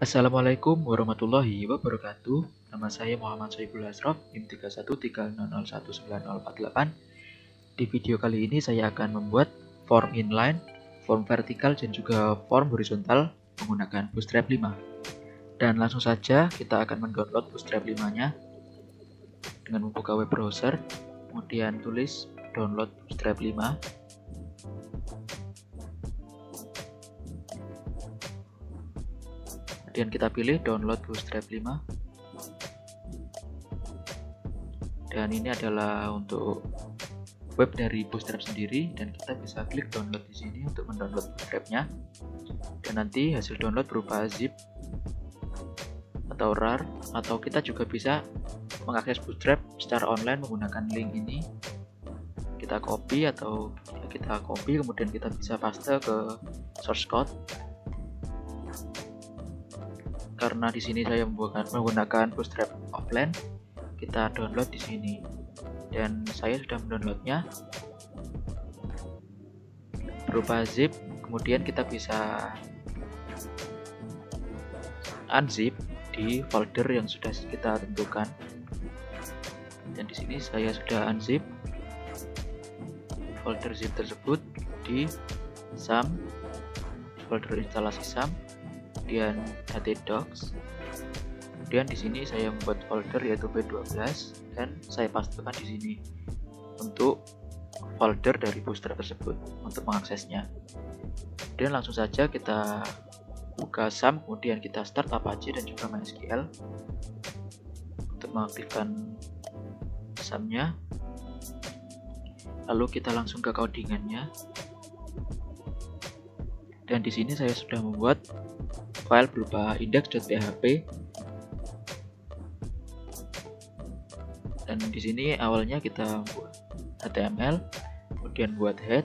Assalamualaikum warahmatullahi wabarakatuh. Nama saya Muhammad Soebul Asraf, NIM 3130019048. Di video kali ini saya akan membuat form inline, form vertikal, dan juga form horizontal menggunakan Bootstrap 5. Dan langsung saja kita akan mendownload Bootstrap 5-nya dengan membuka web browser, kemudian tulis download Bootstrap 5. Kemudian kita pilih download Bootstrap 5. Dan ini adalah untuk web dari Bootstrap sendiri, dan kita bisa klik download di sini untuk mendownload Bootstrap-nya. Dan nanti hasil download berupa zip atau RAR, atau kita juga bisa mengakses Bootstrap secara online menggunakan link ini. Kita copy kemudian kita bisa paste ke source code. Karena di sini saya menggunakan Bootstrap offline, kita download di sini. Dan saya sudah mendownloadnya berupa zip. Kemudian kita bisa unzip di folder yang sudah kita tentukan. Dan di sini saya sudah unzip folder zip tersebut di SAM, folder instalasi SAM, kemudian htdocs. Kemudian di sini saya membuat folder yaitu B12 dan saya pastekan di sini untuk folder dari Bootstrap tersebut untuk mengaksesnya. Kemudian langsung saja kita buka SAM, kemudian kita start Apache dan juga MySQL untuk mengaktifkan SAM-nya. Lalu kita langsung ke codingannya. Dan di sini saya sudah membuat file berupa index.php. Dan di sini awalnya kita buat HTML, kemudian buat head,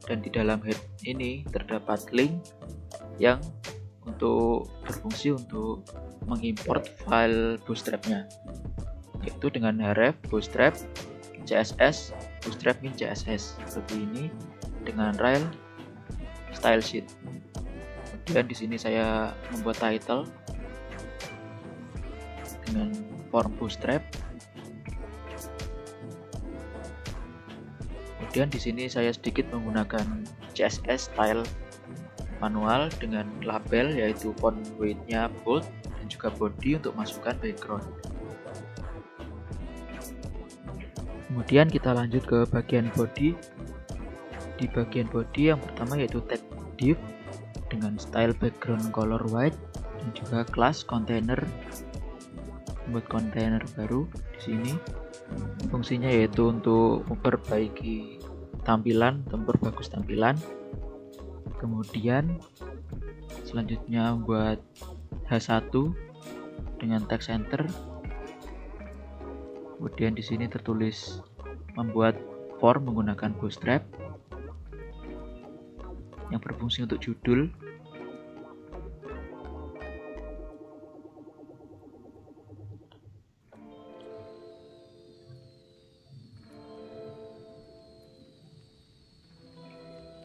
dan di dalam head ini terdapat link yang berfungsi untuk mengimport file Bootstrap-nya, yaitu dengan href bootstrap css bootstrap min css seperti ini dengan rail style sheet. Kemudian di sini saya membuat title dengan form Bootstrap. Kemudian di sini saya sedikit menggunakan CSS style manual dengan label yaitu font weight-nya bold dan juga body untuk masukkan background. Kemudian kita lanjut ke bagian body. Di bagian body yang pertama yaitu tag div dengan style background color white dan juga class container. Membuat kontainer baru di sini. Fungsinya yaitu untuk memperbaiki tampilan, memperbagus tampilan. Kemudian selanjutnya buat H1 dengan text center. Kemudian di sini tertulis membuat form menggunakan Bootstrap yang berfungsi untuk judul.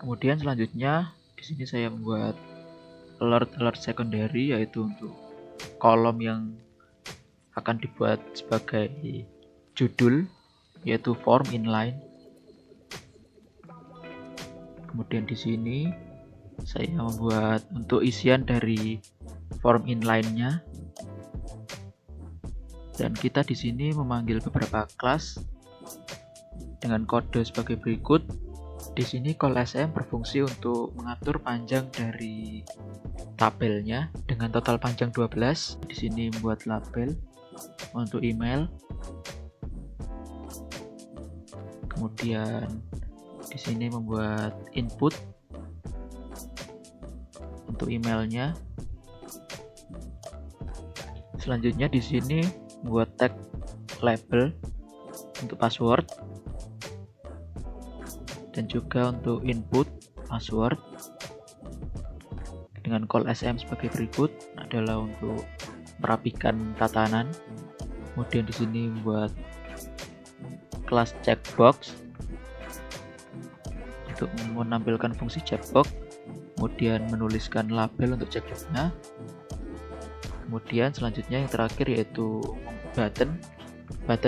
Kemudian selanjutnya di sini saya membuat alert secondary, yaitu untuk kolom yang akan dibuat sebagai judul, yaitu form inline. Kemudian di sini saya membuat untuk isian dari form inline-nya. Dan kita di sini memanggil beberapa kelas dengan kode sebagai berikut. Di sini call sm berfungsi untuk mengatur panjang dari tabelnya dengan total panjang 12. Di sini membuat label untuk email. Kemudian di sini membuat input untuk emailnya. Selanjutnya di sini membuat tag label untuk password. Dan juga untuk input password dengan call sm sebagai berikut adalah untuk merapikan tatanan. Kemudian di sini membuat kelas checkbox untuk menampilkan fungsi checkbox, kemudian menuliskan label untuk checkboxnya. Kemudian selanjutnya yang terakhir yaitu button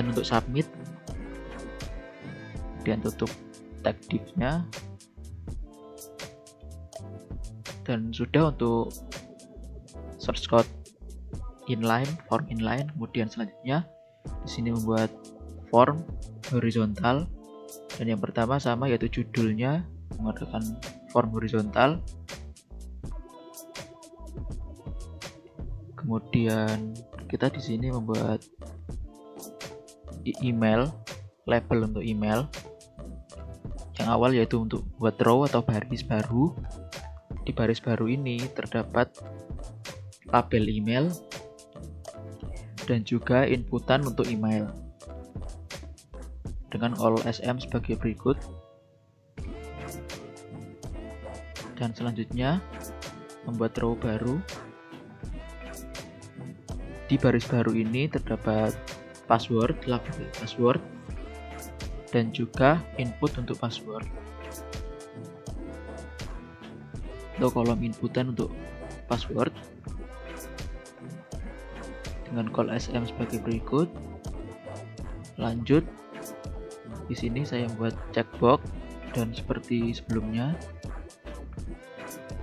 untuk submit. Kemudian tutup tag div-nya. Dan sudah untuk source code inline, form inline. Kemudian selanjutnya di sini membuat form horizontal. Dan yang pertama sama yaitu judulnya, menggunakan form horizontal. Kemudian kita di sini membuat email, label untuk email. Yang awal yaitu untuk buat row atau baris baru. Di baris baru ini terdapat label email dan juga inputan untuk email dengan all sm sebagai berikut. Dan selanjutnya membuat row baru. Di baris baru ini terdapat password, label password, dan juga input untuk password. Untuk kolom inputan untuk password dengan call sm sebagai berikut. Lanjut, di sini saya membuat checkbox dan seperti sebelumnya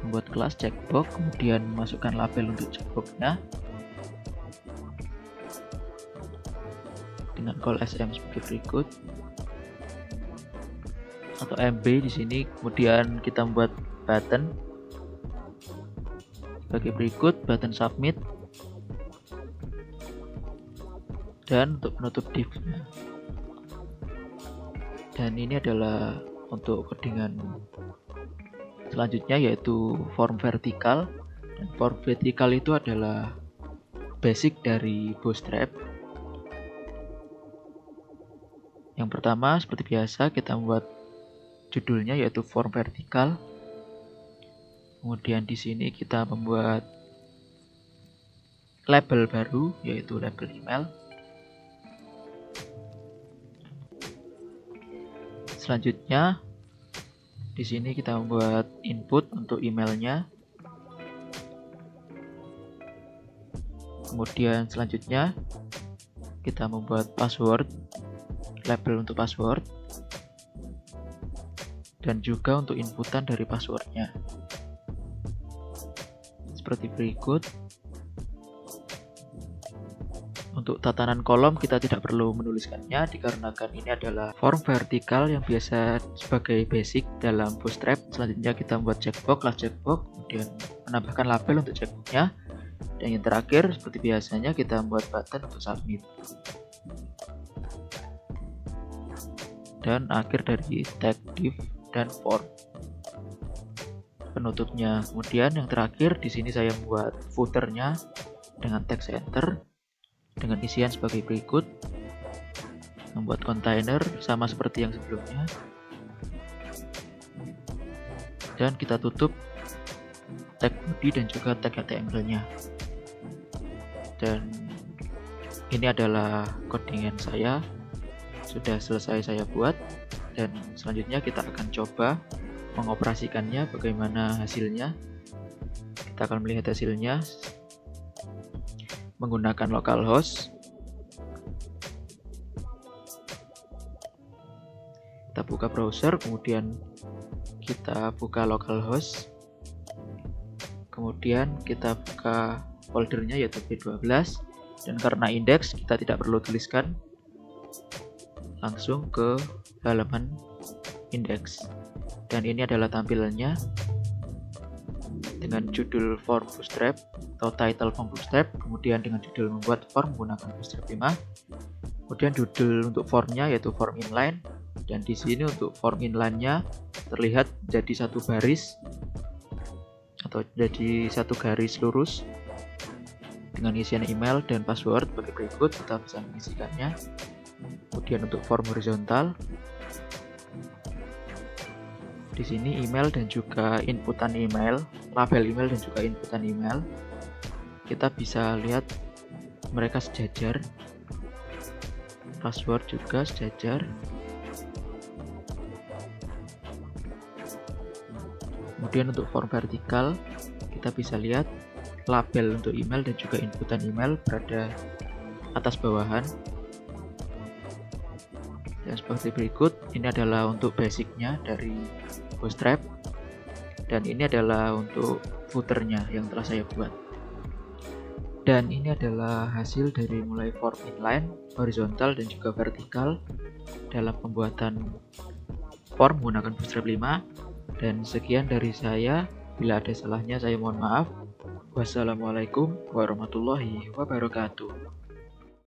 membuat kelas checkbox, kemudian masukkan label untuk checkboxnya dengan call sm sebagai berikut atau mb di sini. Kemudian kita membuat button sebagai berikut, button submit, dan untuk penutup div-nya. Dan ini adalah untuk codingan selanjutnya yaitu form vertikal. Dan form vertikal itu adalah basic dari Bootstrap. Yang pertama seperti biasa kita membuat judulnya yaitu form vertikal. Kemudian di sini kita membuat label baru yaitu label email. Selanjutnya di sini kita membuat input untuk emailnya. Kemudian selanjutnya kita membuat password, label untuk password, dan juga untuk inputan dari passwordnya seperti berikut. Untuk tatanan kolom kita tidak perlu menuliskannya dikarenakan ini adalah form vertikal yang biasa sebagai basic dalam Bootstrap. Selanjutnya kita membuat checkbox, kelas checkbox, kemudian menambahkan label untuk checkboxnya, dan yang terakhir seperti biasanya kita membuat button untuk submit. Dan akhir dari tag div dan form penutupnya. Kemudian yang terakhir di sini saya membuat footernya dengan tag center dengan isian sebagai berikut. Membuat container sama seperti yang sebelumnya, dan kita tutup tag body dan juga tag HTML-nya. Dan ini adalah codingan saya, sudah selesai saya buat. Dan selanjutnya kita akan coba mengoperasikannya, bagaimana hasilnya. Kita akan melihat hasilnya menggunakan localhost. Kita buka browser, kemudian kita buka localhost, kemudian kita buka foldernya yaitu B12, dan karena indeks kita tidak perlu tuliskan, langsung ke halaman indeks. Dan ini adalah tampilannya dengan judul form Bootstrap atau title form Bootstrap, kemudian dengan judul membuat form menggunakan Bootstrap 5, kemudian judul untuk formnya yaitu form inline, dan di sini untuk form inline-nya terlihat jadi satu baris atau jadi satu garis lurus dengan isian email dan password sebagai berikut. Kita bisa mengisikannya. Kemudian untuk form horizontal, di sini email dan juga inputan email, label email dan juga inputan email. Kita bisa lihat mereka sejajar, password juga sejajar. Kemudian untuk form vertikal kita bisa lihat label untuk email dan juga inputan email berada atas bawahan. Dan seperti berikut, ini adalah untuk basicnya dari Bootstrap, dan ini adalah untuk footernya yang telah saya buat. Dan ini adalah hasil dari mulai form inline, horizontal, dan juga vertikal dalam pembuatan form menggunakan Bootstrap 5. Dan sekian dari saya, bila ada salahnya saya mohon maaf. Wassalamualaikum warahmatullahi wabarakatuh.